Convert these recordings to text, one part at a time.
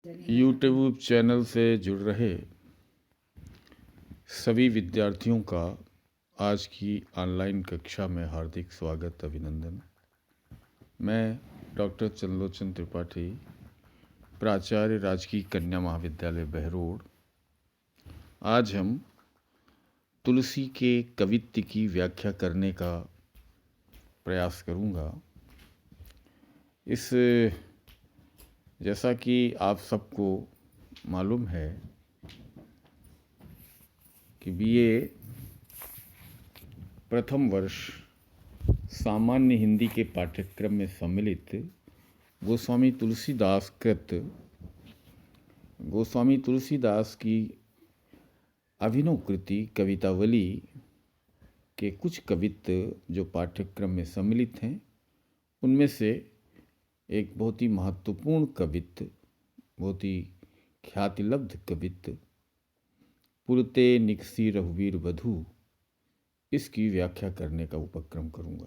YouTube channel से जुड़ रहे सभी विद्यार्थियों का आज की ऑनलाइन कक्षा में हार्दिक स्वागत अभिनंदन। मैं डॉक्टर चंद्रलोचन त्रिपाठी, प्राचार्य राजकीय कन्या महाविद्यालय बहरोड। आज हम तुलसी के कवित्व की व्याख्या करने का प्रयास करूंगा। जैसा कि आप सबको मालूम है कि बीए प्रथम वर्ष सामान्य हिंदी के पाठ्यक्रम में सम्मिलित गोस्वामी तुलसीदास की अभिनव कृति कवितावली के कुछ कवित्व जो पाठ्यक्रम में सम्मिलित हैं, उनमें से एक बहुत ही महत्वपूर्ण कवित्व, बहुत ही ख्यातिलब्ध कवित्व पुरते निकसी रघुवीर बधू, इसकी व्याख्या करने का उपक्रम करूंगा।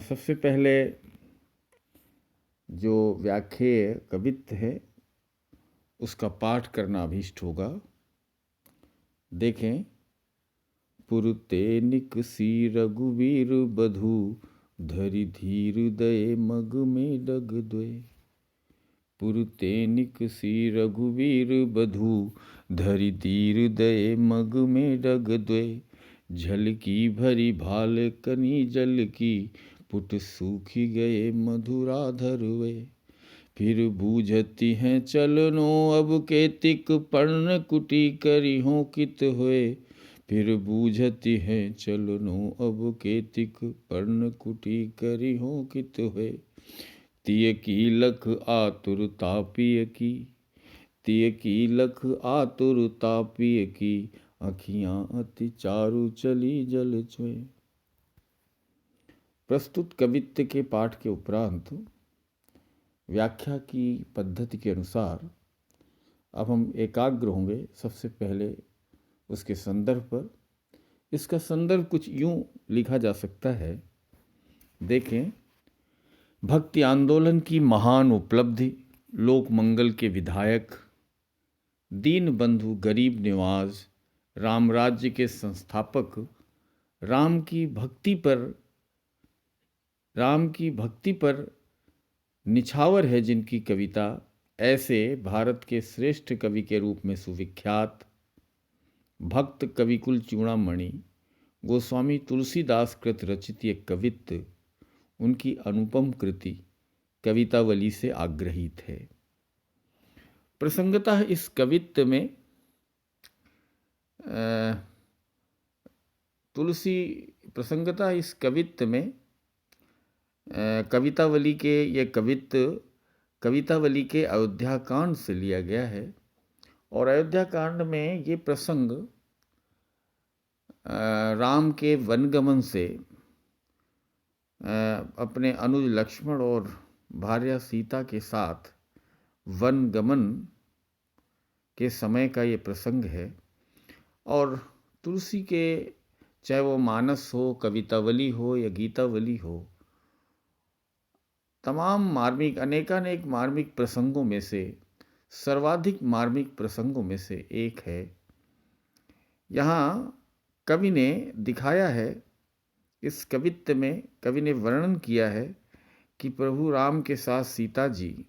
सबसे पहले जो व्याख्येय कवित्व है उसका पाठ करना अभीष्ट होगा। देखें, पुरते निकसी रघुवीर बधू, धरि धीर दये मग में डग द्वे। पुरते निकसी रघुवीर बधू, धरि धीर दये मग में डग द्वे। झलकी भरी भाल कनी जल की, पुट सूखी गए मधुराधर वे। फिर बूझती हैं चलनो अब केतिक, पर्ण कुटी करी हों कित हुए। फिर बूझती हैं चलनो अब केतिक, पर्ण कुटी करी हों कित हुए। तिय की लख आतुरता पिय की, तिय की लख आतुरता पिय की, अखियाँ अति चारु चली जल छुए। प्रस्तुत कवित्व के पाठ के उपरांत व्याख्या की पद्धति के अनुसार अब हम एकाग्र होंगे। सबसे पहले उसके संदर्भ पर, इसका संदर्भ कुछ यूं लिखा जा सकता है। देखें, भक्ति आंदोलन की महान उपलब्धि, लोक मंगल के विधायक, दीन बंधु गरीब निवाज, राम राज्य के संस्थापक, राम की भक्ति पर निछावर है जिनकी कविता, ऐसे भारत के श्रेष्ठ कवि के रूप में सुविख्यात भक्त कविकुल चूड़ामणि गोस्वामी तुलसीदास कृत रचित ये कवित्व उनकी अनुपम कृति कवितावली से आग्रहित है। प्रसंगतः इस कवित्व में कवितावली के अयोध्या कांड से लिया गया है। और अयोध्या कांड में ये प्रसंग राम के वनगमन से, अपने अनुज लक्ष्मण और भार्या सीता के साथ वनगमन के समय का ये प्रसंग है। और तुलसी के, चाहे वो मानस हो, कवितावली हो या गीतावली हो, तमाम मार्मिक, अनेकानेक मार्मिक प्रसंगों में से सर्वाधिक मार्मिक प्रसंगों में से एक है। यहाँ कवि ने दिखाया है, इस कवित्व में कवि ने वर्णन किया है कि प्रभु राम के साथ सीता जी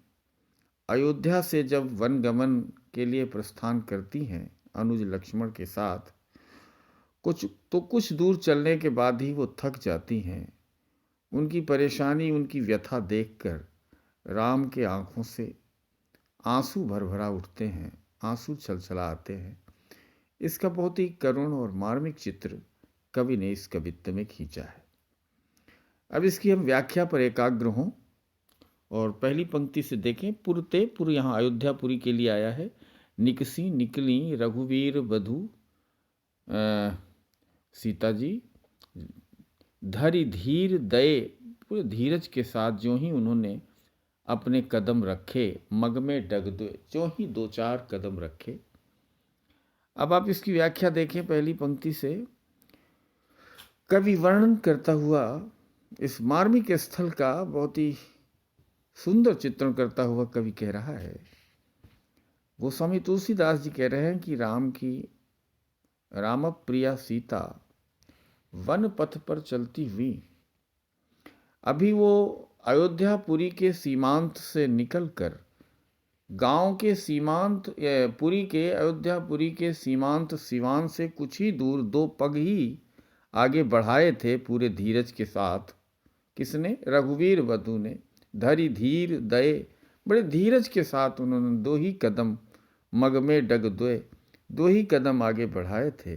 अयोध्या से जब वनगमन के लिए प्रस्थान करती हैं अनुज लक्ष्मण के साथ, कुछ दूर चलने के बाद ही वो थक जाती हैं। उनकी परेशानी, उनकी व्यथा देखकर राम के आंखों से आंसू भरभरा उठते हैं, आंसू छलछला आते हैं। इसका बहुत ही करुण और मार्मिक चित्र कवि ने इस कवित्व में खींचा है। अब इसकी हम व्याख्या पर एकाग्र हों और पहली पंक्ति से देखें। पुरते, पुर यहाँ अयोध्यापुरी के लिए आया है। निकसी, निकली रघुवीर बधू, सीता जी, धरि धीर दये, पूरे धीरज के साथ जो ही उन्होंने अपने कदम रखे, मग में डग द्वे, जो ही 2-4 कदम रखे। अब आप इसकी व्याख्या देखें पहली पंक्ति से। कवि वर्णन करता हुआ इस मार्मिक स्थल का बहुत ही सुंदर चित्रण करता हुआ कवि कह रहा है। गोस्वामी तुलसीदास जी कह रहे हैं कि राम प्रिया सीता वन पथ पर चलती हुई, अभी वो अयोध्यापुरी के सीमांत से निकलकर गांव के सीमांत अयोध्यापुरी के सीमांत सिवान से कुछ ही दूर 2 पग ही आगे बढ़ाए थे पूरे धीरज के साथ। किसने? रघुवीर वधु ने। धरि धीर दये, बड़े धीरज के साथ उन्होंने 2 ही कदम, मग में डग द्वय, 2 ही कदम आगे बढ़ाए थे।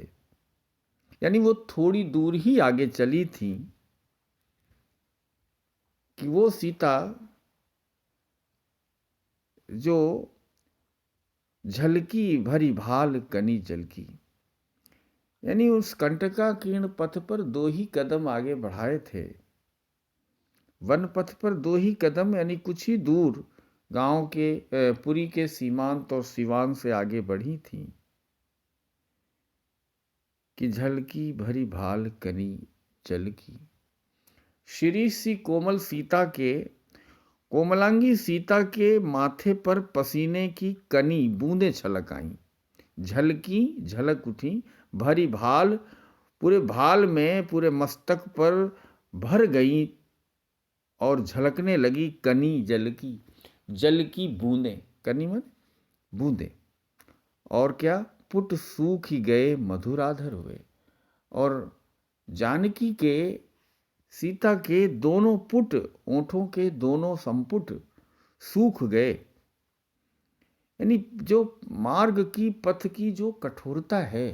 यानी वो थोड़ी दूर ही आगे चली थी कि वो सीता जो झलकी भरी भाल कनी जलकी, यानी उस कंटकाकीर्ण पथ पर 2 ही कदम आगे बढ़ाए थे। वन पथ पर 2 ही कदम, यानी कुछ ही दूर गांव के पुरी के सीमांत और सिवान से आगे बढ़ी थी कि झलकी भरी भाल कनी जलकी। श्री सी कोमल सीता के, कोमलांगी सीता के माथे पर पसीने की कनी बूंदें छलक आईं, झलकी, झलक उठी, भरी भाल, पूरे भाल में, पूरे मस्तक पर भर गई और झलकने लगी कनी जलकी, जल की बूंदें, कनी में बूंदें। और क्या? पुट सूख ही गए मधुराधर हुए, और जानकी के, सीता के दोनों पुट, ओंठों के दोनों संपुट सूख गए। यानी जो मार्ग की, पथ की जो कठोरता है,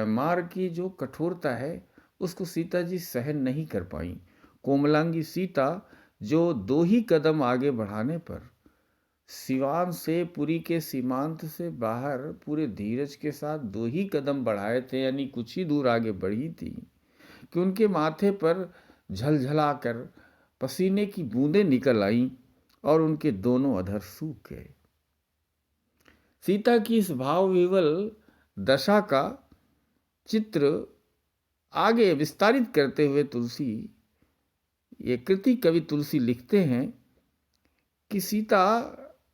मार्ग की जो कठोरता है, उसको सीता जी सहन नहीं कर पाई। कोमलांगी सीता जो 2 ही कदम आगे बढ़ाने पर सिवान से, पुरी के सीमांत से बाहर पूरे धीरज के साथ 2 ही कदम बढ़ाए थे, यानी कुछ ही दूर आगे बढ़ी थी, कि उनके माथे पर झलझला कर पसीने की बूंदें निकल आईं और उनके दोनों अधर सूख गए। सीता की इस भाव विवल दशा का चित्र आगे विस्तारित करते हुए तुलसी, ये कृति कवि तुलसी लिखते हैं कि सीता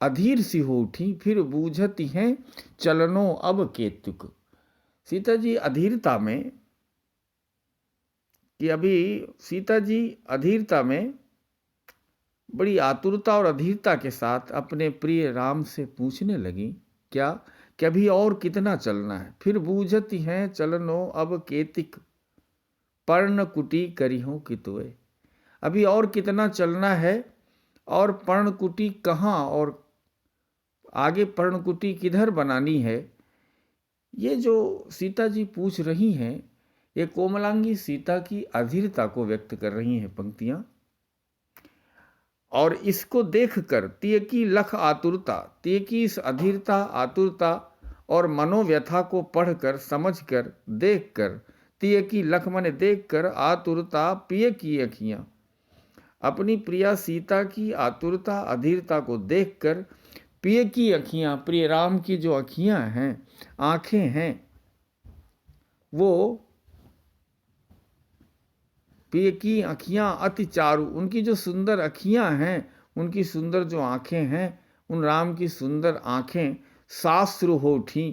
अधीर सी हो उठी, फिर बूझती हैं चलनो अब केतुक। सीता जी अधीरता में, कि अभी सीता जी अधीरता में, बड़ी आतुरता और अधीरता के साथ अपने प्रिय राम से पूछने लगी, क्या? कि अभी और कितना चलना है? फिर बूझती हैं चलनो अब केतिक, पर्णकुटी करिहों कितुए। अभी और कितना चलना है, और पर्णकुटी कहाँ, और आगे पर्णकुटी किधर बनानी है? ये जो सीता जी पूछ रही हैं, ये कोमलांगी सीता की अधीरता को व्यक्त कर रही हैं पंक्तियां। और इसको देखकर तिय की लख आतुरता, तिय की इस अधीरता, आतुरता और मनोव्यथा को पढ़कर, समझकर, देखकर, तिय की लख माने देखकर, आतुरता पिय की अखियां, अपनी प्रिया सीता की आतुरता, अधीरता को देखकर प्रिय की अखियां, प्रिय राम की जो अखियां हैं, आंखें हैं, वो प्रिय की अखियां अति चारु, उनकी जो सुंदर अखियां हैं, उनकी सुंदर जो आंखें हैं, उन राम की सुंदर आंखें साश्रु हो उठी।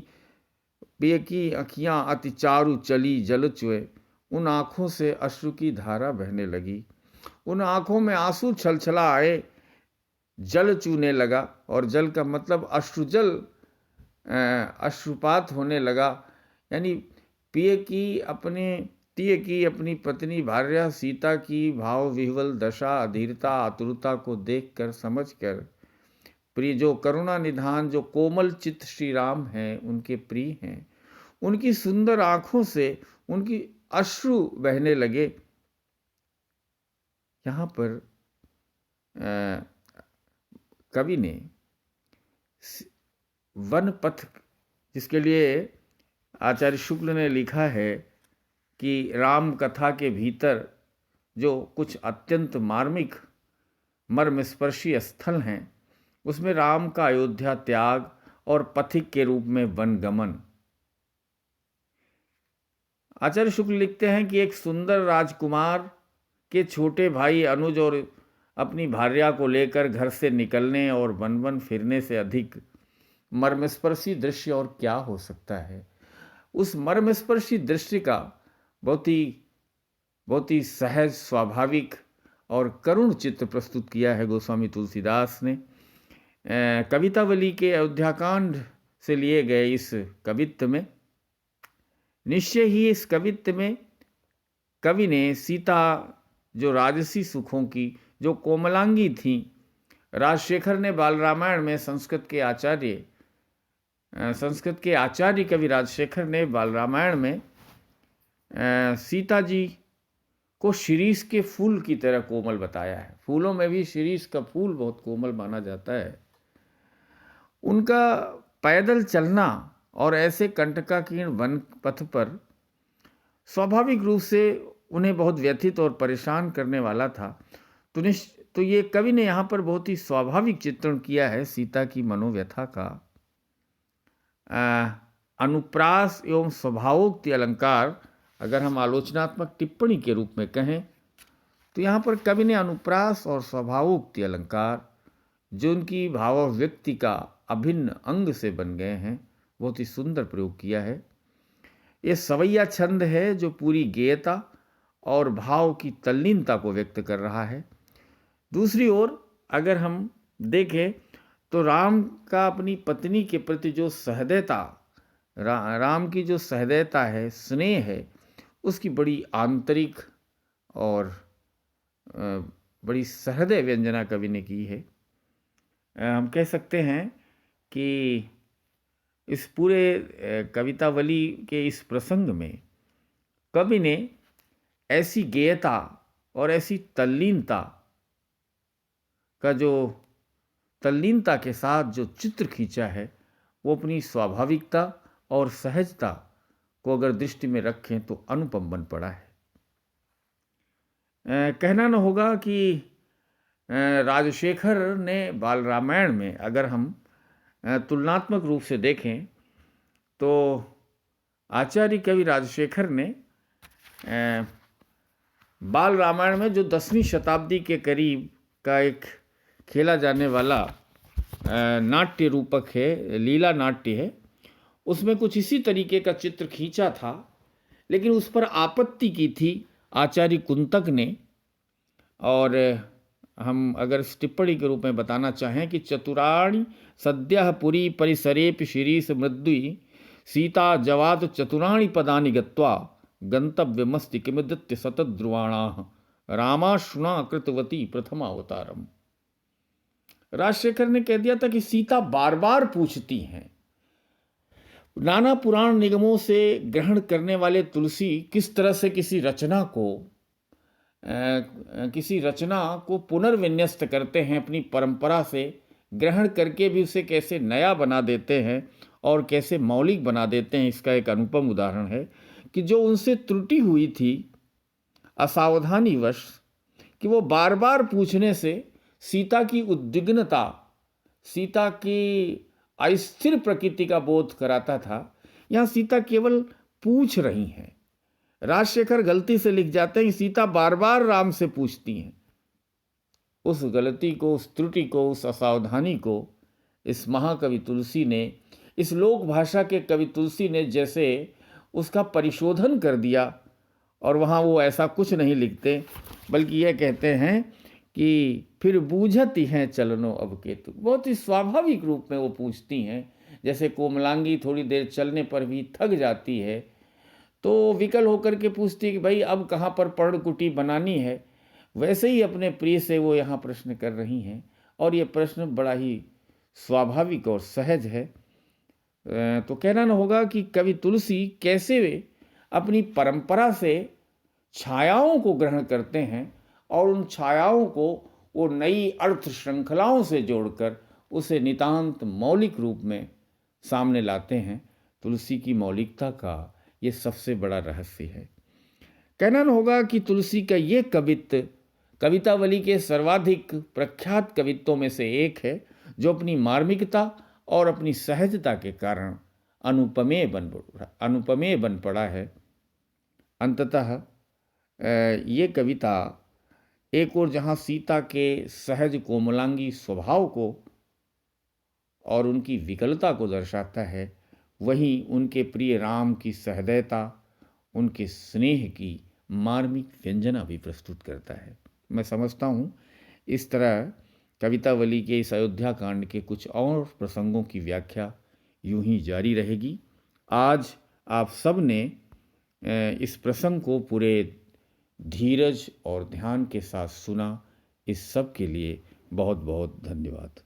प्रिय की अखियां अति चारु चली जल चुए, उन आंखों से अश्रु की धारा बहने लगी, उन आंखों में आंसू छलछला आए, जल चूने लगा। और जल का मतलब अश्रुजल, अश्रुपात होने लगा। यानी प्रिय की अपनी पत्नी भार्या सीता की भाव विह्वल दशा, अधीरता, आतुरता को देखकर, समझकर, प्रिय जो करुणा निधान, जो कोमल चित्त श्री राम हैं, उनके प्रिय हैं, उनकी सुंदर आंखों से उनकी अश्रु बहने लगे। यहाँ पर कवि ने वन पथ, जिसके लिए आचार्य शुक्ल ने लिखा है कि राम कथा के भीतर जो कुछ अत्यंत मार्मिक, मर्मस्पर्शी स्थल हैं, उसमें राम का अयोध्या त्याग और पथिक के रूप में वनगमन। आचार्य शुक्ल लिखते हैं कि एक सुंदर राजकुमार के छोटे भाई अनुज और अपनी भार्या को लेकर घर से निकलने और वन वन फिरने से अधिक मर्मस्पर्शी दृश्य और क्या हो सकता है। उस मर्मस्पर्शी दृश्य का बहुत ही सहज, स्वाभाविक और करुण चित्र प्रस्तुत किया है गोस्वामी तुलसीदास ने। कवितावली के अयोध्याकांड से लिए गए इस कवित्व में, निश्चय ही इस कवित्व में कवि ने सीता जो राजसी सुखों की, जो कोमलांगी थी, राजशेखर ने बाल रामायण में संस्कृत के आचार्य कवि राजशेखर ने बाल रामायण में सीता जी को शिरीष के फूल की तरह कोमल बताया है। फूलों में भी शिरीष का फूल बहुत कोमल माना जाता है। उनका पैदल चलना और ऐसे कंटकाकीर्ण वन पथ पर स्वाभाविक रूप से उन्हें बहुत व्यथित और परेशान करने वाला था। तो ये कवि ने यहाँ पर बहुत ही स्वाभाविक चित्रण किया है सीता की मनोव्यथा का। अनुप्रास एवं स्वभावोक्ति अलंकार अगर हम आलोचनात्मक टिप्पणी के रूप में कहें तो यहाँ पर कवि ने अनुप्रास और स्वभावोक्ति अलंकार, जो उनकी भावाभिव्यक्ति का अभिन्न अंग से बन गए हैं, बहुत ही सुंदर प्रयोग किया है। ये सवैया छंद है जो पूरी गेयता और भाव की तल्लीनता को व्यक्त कर रहा है। दूसरी ओर अगर हम देखें तो राम का अपनी पत्नी के प्रति जो सहृदयता, राम की जो सहृदयता है, स्नेह है, उसकी बड़ी आंतरिक और बड़ी सहृदय व्यंजना कवि ने की है। हम कह सकते हैं कि इस पूरे कवितावली के इस प्रसंग में कवि ने ऐसी गेयता और ऐसी तल्लीनता के साथ जो चित्र खींचा है, वो अपनी स्वाभाविकता और सहजता को अगर दृष्टि में रखें तो अनुपम बन पड़ा है। कहना न होगा कि राजशेखर ने बाल रामायण में अगर हम तुलनात्मक रूप से देखें तो आचार्य कवि राजशेखर ने बाल रामायण में जो 10वीं शताब्दी के करीब का एक खेला जाने वाला नाट्य रूपक है, लीला नाट्य है, उसमें कुछ इसी तरीके का चित्र खींचा था, लेकिन उस पर आपत्ति की थी आचार्य कुंतक ने। और हम अगर इस टिप्पणी के रूप में बताना चाहें कि चतुराणी सद्यः पुरी परिसरेपि शिरीष मृद्युई सीता जवात चतुराणी पदानि गत्वा गंतव्यमस्ति किमिदत्य सतद्रुवाणाः रामाशुना कृतवती प्रथमावतारम। राजशेखर ने कह दिया था कि सीता बार बार पूछती हैं। नाना पुराण निगमों से ग्रहण करने वाले तुलसी किस तरह से किसी रचना को पुनर्विन्यस्त करते हैं, अपनी परंपरा से ग्रहण करके भी उसे कैसे नया बना देते हैं और कैसे मौलिक बना देते हैं। इसका एक अनुपम उदाहरण है कि जो उनसे त्रुटि हुई थी असावधानीवश, कि वो बार बार पूछने से सीता की उद्विग्नता, सीता की अस्थिर प्रकृति का बोध कराता था। यहाँ सीता केवल पूछ रही हैं। राजशेखर गलती से लिख जाते हैं कि सीता बार बार राम से पूछती हैं। उस गलती को, उस त्रुटि को, उस असावधानी को इस महाकवि तुलसी ने, इस लोक भाषा के कवि तुलसी ने जैसे उसका परिशोधन कर दिया, और वहाँ वो ऐसा कुछ नहीं लिखते, बल्कि यह कहते हैं कि फिर बूझती हैं चलनो अब केतु। बहुत ही स्वाभाविक रूप में वो पूछती हैं, जैसे कोमलांगी थोड़ी देर चलने पर भी थक जाती है तो विकल होकर के पूछती है कि भाई अब कहाँ पर पर्णकुटी बनानी है, वैसे ही अपने प्रिय से वो यहाँ प्रश्न कर रही हैं। और ये प्रश्न बड़ा ही स्वाभाविक और सहज है। तो कहना न होगा कि कवि तुलसी कैसे वे अपनी परंपरा से छायाओं को ग्रहण करते हैं और उन छायाओं को वो नई अर्थ श्रृंखलाओं से जोड़कर उसे नितांत मौलिक रूप में सामने लाते हैं। तुलसी की मौलिकता का ये सबसे बड़ा रहस्य है। कहना न होगा कि तुलसी का ये कवित्व कवितावली के सर्वाधिक प्रख्यात कवित्वों में से एक है, जो अपनी मार्मिकता और अपनी सहजता के कारण अनुपमेय बन पड़ा है। अंततः ये कविता एक ओर जहाँ सीता के सहज कोमलांगी स्वभाव को और उनकी विकलता को दर्शाता है, वहीं उनके प्रिय राम की सहृदयता, उनके स्नेह की मार्मिक व्यंजना भी प्रस्तुत करता है। मैं समझता हूँ इस तरह कवितावली के इस अयोध्या कांड के कुछ और प्रसंगों की व्याख्या यूं ही जारी रहेगी। आज आप सब ने इस प्रसंग को पूरे धीरज और ध्यान के साथ सुना। इस सब के लिए बहुत बहुत धन्यवाद।